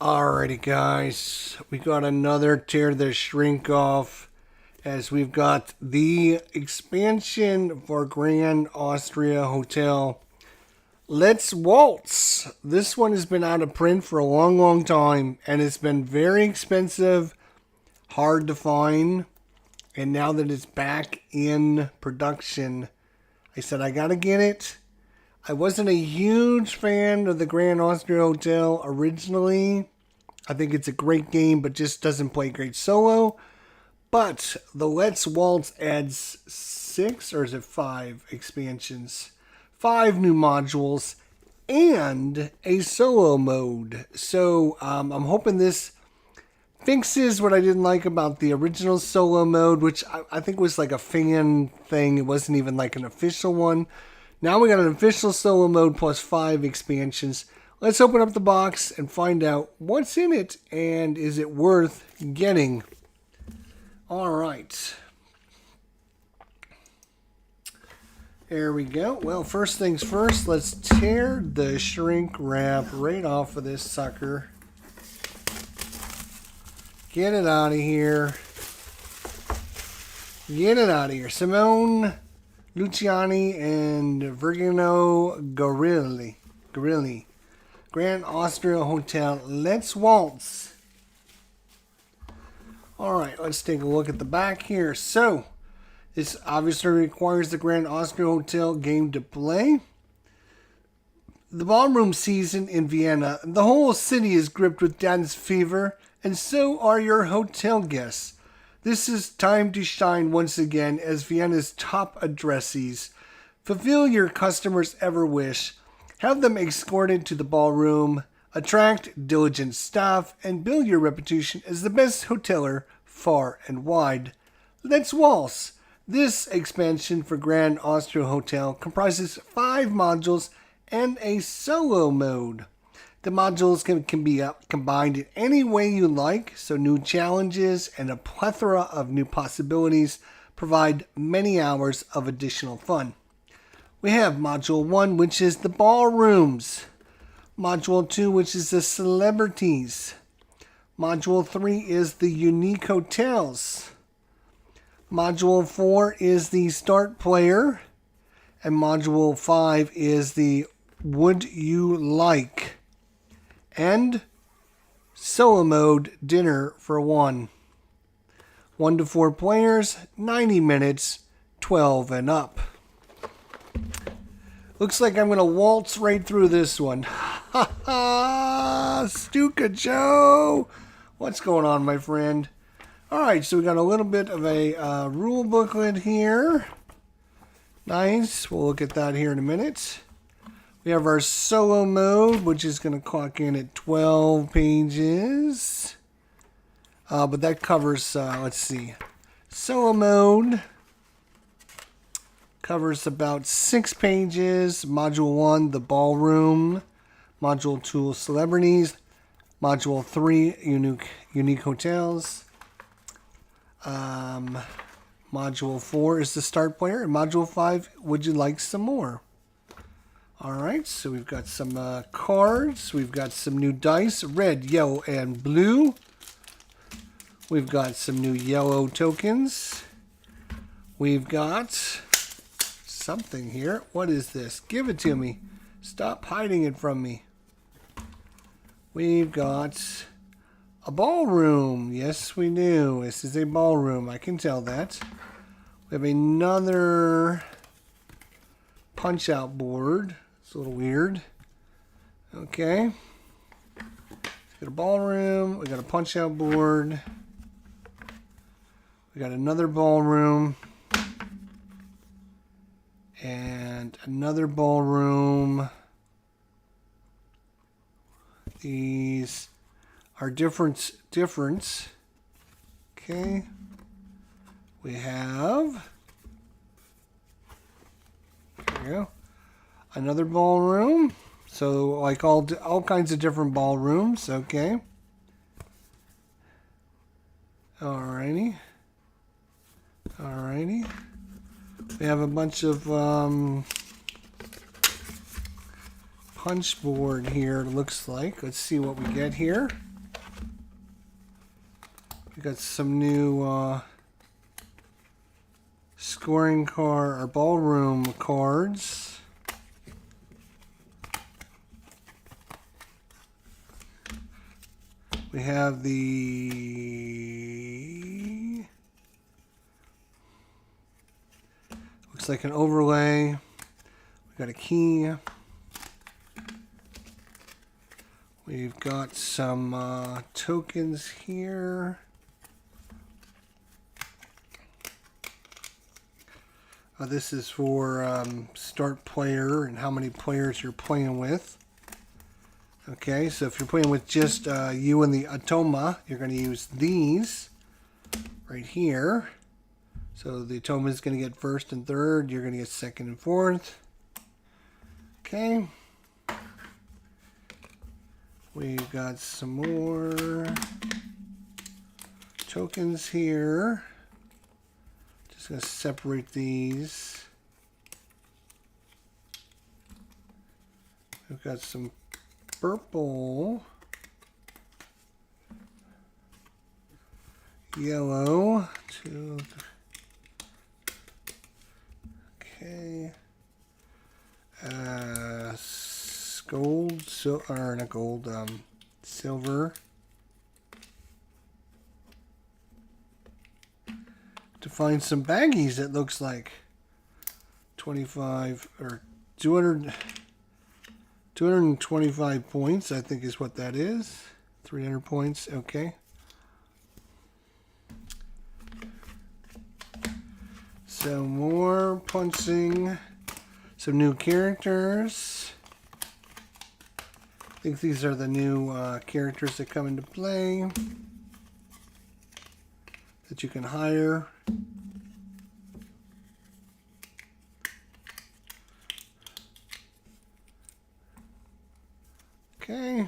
Alrighty, guys, we got another tear the shrink off as we've got the expansion for Grand Austria Hotel. Let's Waltz. This one has been out of print for a long time and it's been very expensive, hard to find. And now that it's back in production, I said I gotta get it. I wasn't a huge fan of the Grand Austria Hotel originally. I think it's a great game, but just doesn't play great solo. But the Let's Waltz adds 6, or is it 5 expansions? 5 new modules and a solo mode. So I'm hoping this fixes what I didn't like about the original solo mode, which I think was like a fan thing. It wasn't even like an official one. Now we got an official solo mode plus 5 expansions. Let's open up the box and find out what's in it and is it worth getting. All right. There we go. Well, first things first, let's tear the shrink wrap right off of this sucker. Get it out of here. Get it out of here. Simone Luciani and Virginio Gigli. Grand Austria Hotel. Let's Waltz. Alright, let's take a look at the back here. So, this obviously requires the Grand Austria Hotel game to play. The ballroom season in Vienna. The whole city is gripped with dance fever, and so are your hotel guests. This is time to shine once again as Vienna's top addressees. Fulfill your customers' ever wish. Have them escorted to the ballroom. Attract diligent staff and build your reputation as the best hoteler far and wide. Let's Waltz. This expansion for Grand Austria Hotel comprises 5 modules and a solo mode. The modules can be combined in any way you like, so new challenges and a plethora of new possibilities provide many hours of additional fun. We have Module 1, which is the ballrooms. Module 2, which is the celebrities. Module 3 is the unique hotels. Module 4 is the start player. And Module 5 is the would you like. And solo mode dinner for 1. 1 to 4 players, 90 minutes, 12 and up. Looks like I'm going to waltz right through this one. Ha ha! Stuka Joe! What's going on, my friend? Alright, so we got a little bit of a rule booklet here. Nice. We'll look at that here in a minute. We have our solo mode, which is going to clock in at 12 pages. But that covers, let's see. Solo mode covers about 6 pages. Module 1, the ballroom. Module 2, celebrities. Module 3, unique hotels. Module 4 is the start player. And Module 5, would you like some more? Alright, so we've got some cards. We've got some new dice, red, yellow, and blue. We've got some new yellow tokens. We've got something here. What is this? Give it to me. Stop hiding it from me. We've got a ballroom. Yes, we do. This is a ballroom. I can tell that. We have another punch-out board. It's a little weird. Okay. We got a ballroom. We got a punch-out board. We got another ballroom. And another ballroom. These are different. Okay. We have, there we go, another ballroom. So like all kinds of different ballrooms. Okay. Alrighty. We have a bunch of punch board here, it looks like. Let's see what we get here. We got some new scoring card or ballroom cards. We have the, looks like an overlay. We got a key. We've got some tokens here. This is for start player and how many players you're playing with. Okay, so if you're playing with just you and the Atoma, you're going to use these right here. So the Atoma is going to get first and third. You're going to get second and fourth. Okay. We've got some more tokens here. Just going to separate these. We've got some purple, yellow, okay, gold, or not gold, silver. To find some baggies, it looks like 25 or 225 points, I think is what that is. 300 points, okay. So more punching, some new characters. I think these are the new characters that come into play that you can hire. Okay.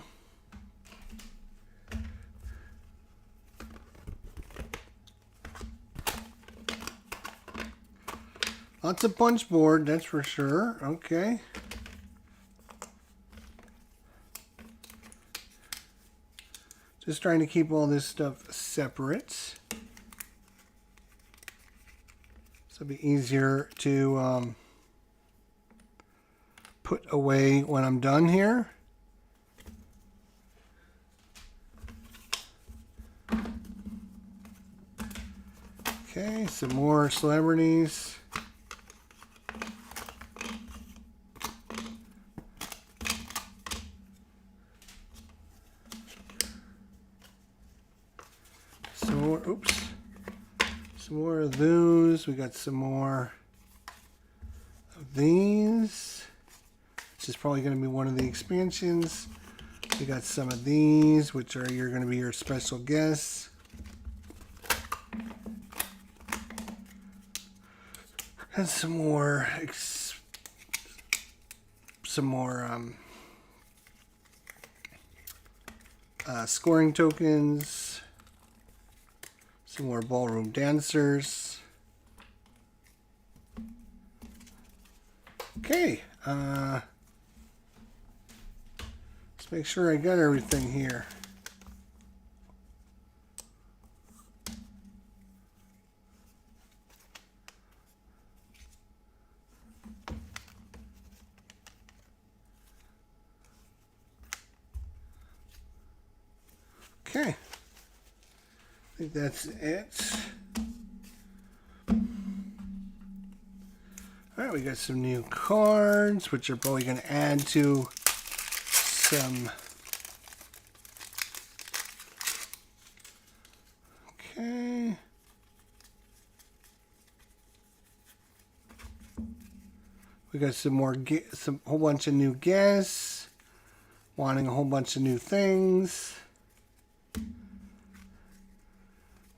Lots of punch board, that's for sure. Okay. Just trying to keep all this stuff separate. So it'll be easier to put away when I'm done here. Okay, some more celebrities. Some more, oops. Some more of those. We got some more of these. This is probably going to be one of the expansions. We got some of these, which are going to be your special guests. And some more scoring tokens, some more ballroom dancers. Okay, let's make sure I got everything here. Okay, I think that's it. All right, we got some new cards, which are probably going to add to some. Okay. We got some more, some whole bunch of new guests, wanting a whole bunch of new things.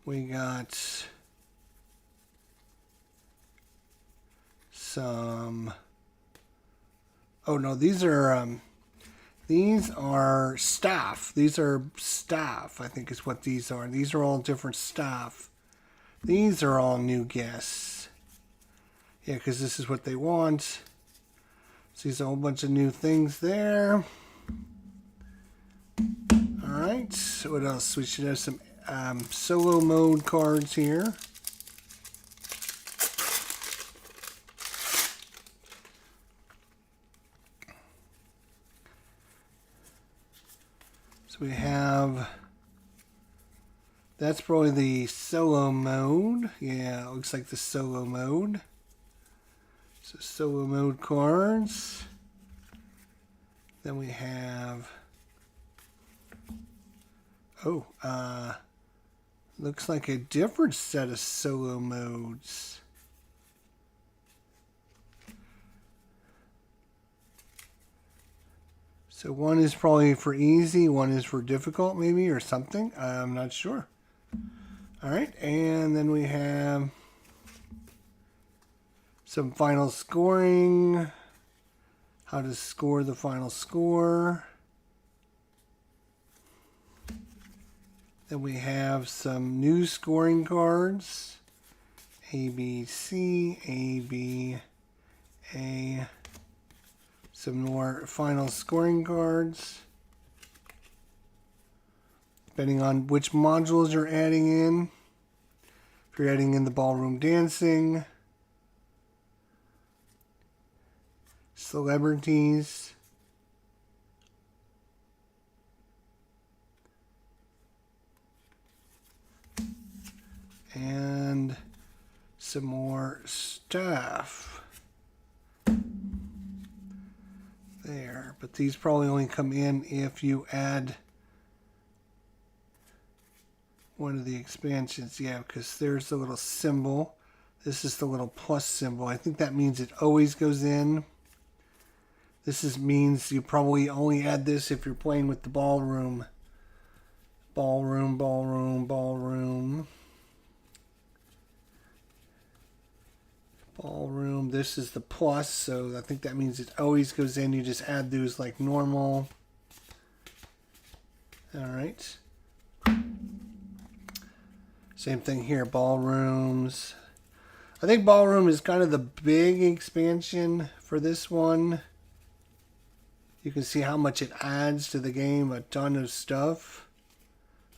We got some, oh no, these are staff. These are staff, I think is what these are. These are all different staff. These are all new guests. Yeah, because this is what they want. So there's a whole bunch of new things there. Alright, so what else? We should have some solo mode cards here. So we have, that's probably the solo mode. Yeah, it looks like the solo mode. So solo mode cards. Then we have, looks like a different set of solo modes. So one is probably for easy, one is for difficult maybe, or something. I'm not sure. All right, and then we have some final scoring. How to score the final score. Then we have some new scoring cards. A, B, C, A, B, A. Some more final scoring cards. Depending on which modules you're adding in. If you're adding in the ballroom dancing. Celebrities. And some more stuff. There, but these probably only come in if you add one of the expansions. Yeah, because there's the little symbol. This is the little plus symbol. I think that means it always goes in. This means you probably only add this if you're playing with the ballroom. Ballroom, ballroom, ballroom. Ballroom, this is the plus, so I think that means it always goes in. You just add those like normal. All right. Same thing here, ballrooms. I think ballroom is kind of the big expansion for this one. You can see how much it adds to the game, a ton of stuff.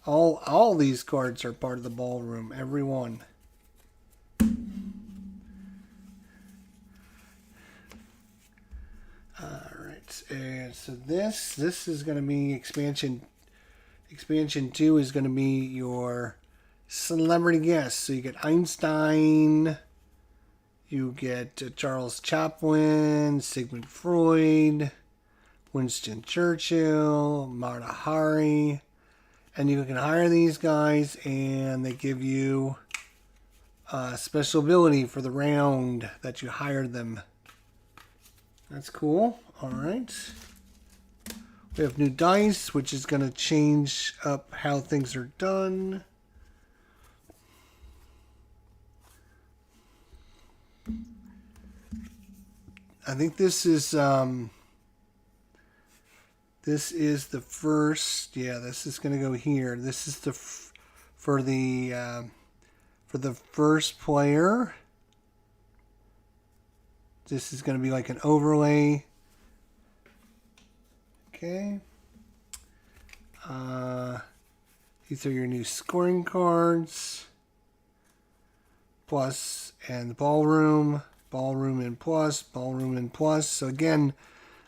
All these cards are part of the ballroom, every one. And so this is going to be expansion 2 is going to be your celebrity guests. So you get Einstein, you get Charles Chaplin, Sigmund Freud, Winston Churchill, Mata Hari, and you can hire these guys and they give you a special ability for the round that you hired them. That's cool. All right. We have new dice, which is going to change up how things are done. I think this is the first. Yeah, this is going to go here. This is for the first player. This is going to be like an overlay. Okay. These are your new scoring cards. Plus and the ballroom. Ballroom and plus. Ballroom and plus. So again,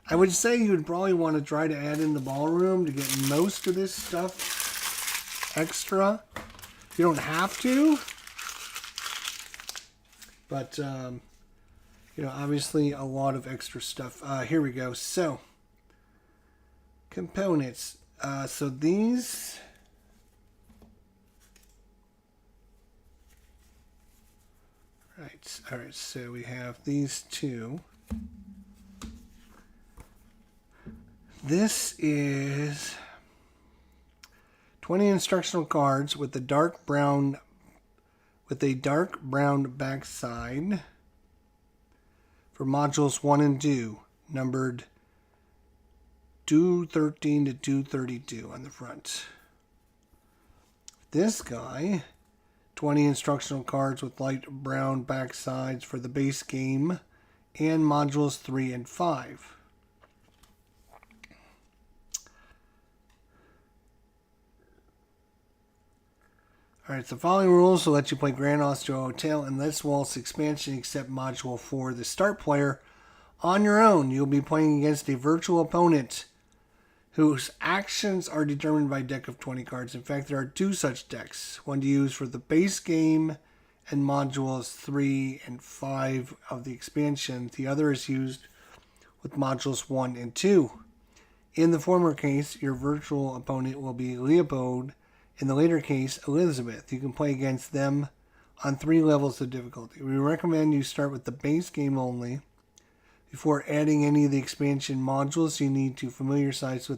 I would say you would probably want to try to add in the ballroom to get most of this stuff extra. You don't have to. But, you know, obviously a lot of extra stuff. Here we go. So, components. So these... Right. All right. So we have these two. This is 20 instructional cards with a dark brown backside for modules 1 and 2, numbered 213 to 232 on the front. This guy, 20 instructional cards with light brown backsides for the base game and modules 3 and 5. Alright, the following rules will let you play Grand Austria Hotel and Let's Waltz expansion except Module 4. The start player on your own. You'll be playing against a virtual opponent whose actions are determined by a deck of 20 cards. In fact, there are 2 such decks. One to use for the base game and modules 3 and 5 of the expansion. The other is used with modules 1 and 2. In the former case, your virtual opponent will be Leopold. In the later case, Elizabeth. You can play against them on 3 levels of difficulty. We recommend you start with the base game only. Before adding any of the expansion modules, you need to familiarize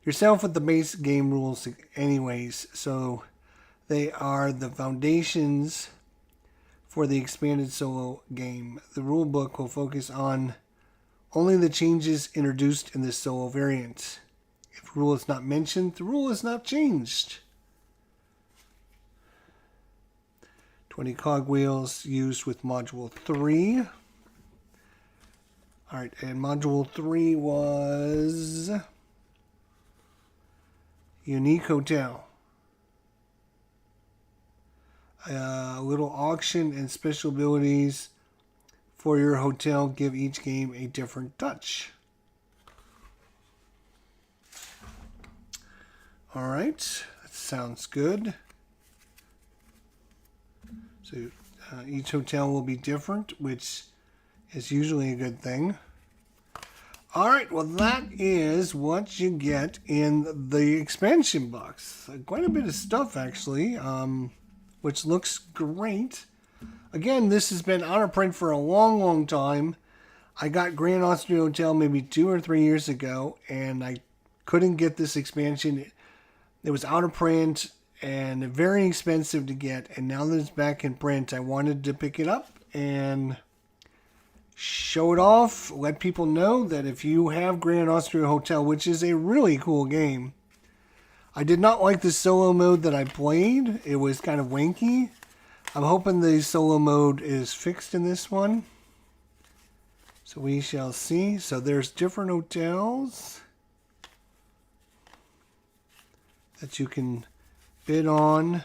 yourself with the base game rules anyways. So they are the foundations for the expanded solo game. The rule book will focus on only the changes introduced in this solo variant. If rule is not mentioned, the rule is not changed. 20 cogwheels used with Module 3. Alright, and Module 3 was Unique Hotel. A little auction and special abilities for your hotel give each game a different touch. Alright, that sounds good. So each hotel will be different, which is usually a good thing. Alright, well that is what you get in the expansion box. Quite a bit of stuff actually, which looks great. Again, this has been out of print for a long time. I got Grand Austria Hotel maybe 2 or 3 years ago, and I couldn't get this expansion. It was out of print and very expensive to get, and now that it's back in print, I wanted to pick it up and show it off, let people know that if you have Grand Austria Hotel, which is a really cool game. I did not like the solo mode that I played. It was kind of wanky. I'm hoping the solo mode is fixed in this one. So we shall see. So there's different hotels that you can bid on.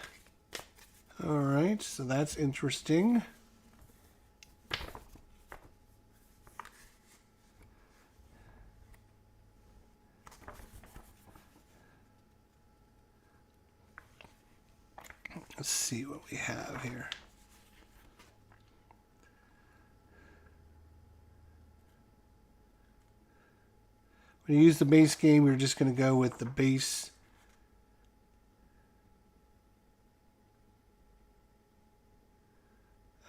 Alright, so that's interesting. Let's see what we have here. When you use the base game, you're just going to go with the base.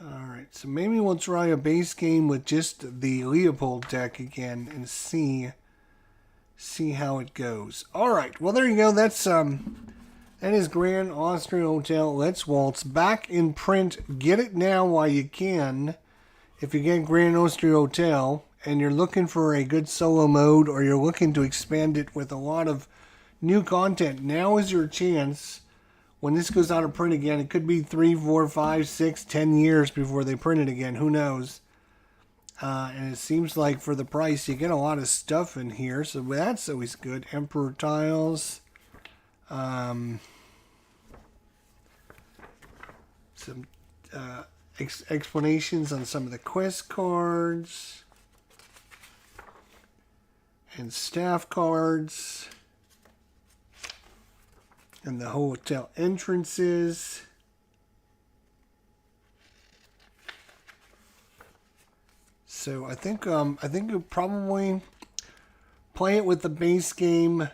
Alright, so maybe we'll try a base game with just the Leopold deck again and see how it goes. Alright, well there you go. That is Grand Austria Hotel Let's Waltz back in print. Get it now while you can. If you get Grand Austria Hotel and you're looking for a good solo mode, or you're looking to expand it with a lot of new content, now is your chance. When this goes out of print again, it could be 3, 4, 5, 6, 10 years before they print it again. Who knows? And it seems like for the price, you get a lot of stuff in here. So that's always good. Emperor tiles. Some explanations on some of the quest cards. And staff cards. And the hotel entrances. So I think you'll probably play it with the base game,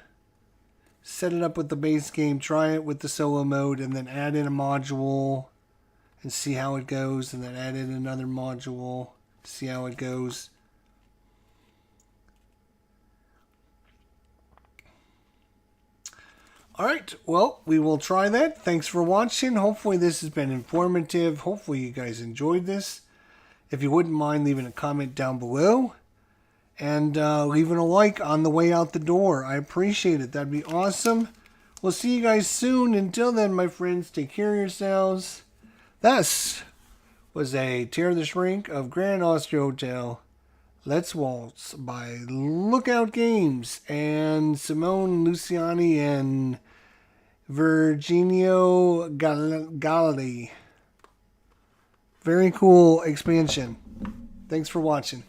set it up with the base game, try it with the solo mode, and then add in a module and see how it goes, and then add in another module, see how it goes. Alright, well, we will try that. Thanks for watching. Hopefully this has been informative. Hopefully you guys enjoyed this. If you wouldn't mind leaving a comment down below. And leaving a like on the way out the door. I appreciate it. That'd be awesome. We'll see you guys soon. Until then, my friends, take care of yourselves. This was a Tear the Shrink of Grand Austria Hotel Let's Waltz by Lookout Games and Simone Luciani and Virginio Gigli. Very cool expansion. Thanks for watching.